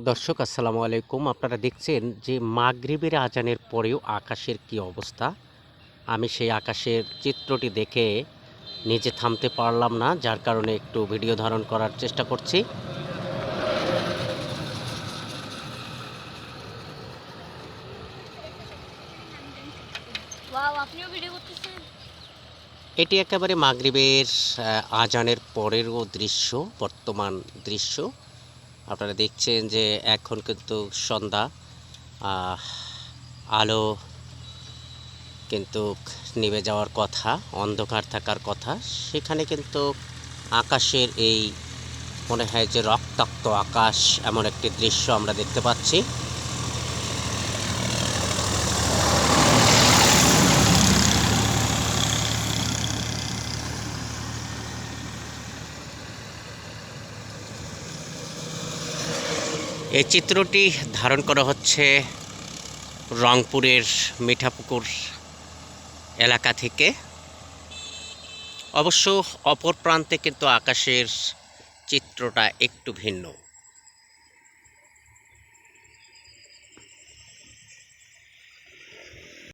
দর্শক আসসালামু আলাইকুম। আপনারা দেখছেন যে মাগরিবের আজানের পরেও আকাশের কি অবস্থা। আমি সেই আকাশের চিত্রটি দেখে নিজে থামতে পারলাম না, যার কারণে একটু ভিডিও ধারণ করার চেষ্টা করছি। ওয়াও! আপনিও ভিডিও করতেছেন? এটি একেবারে মাগরিবের আজানের পরেরও দৃশ্য, বর্তমান দৃশ্য। আপনারা দেখছেন যে এখন কিন্তু সন্ধ্যা, আহ আলো কিন্তু নিভে যাওয়ার কথা, অন্ধকার থাকার কথা। সেখানে কিন্তু আকাশের এই মনে হয় যে রক্তাক্ত আকাশ, এমন একটি দৃশ্য আমরা দেখতে পাচ্ছি। এই চিত্রটি ধারণ করা হচ্ছে রংপুরের মিঠাপুকুর এলাকা থেকে। অবশ্য অপর প্রান্তে কিন্তু আকাশের চিত্রটা একটু ভিন্ন।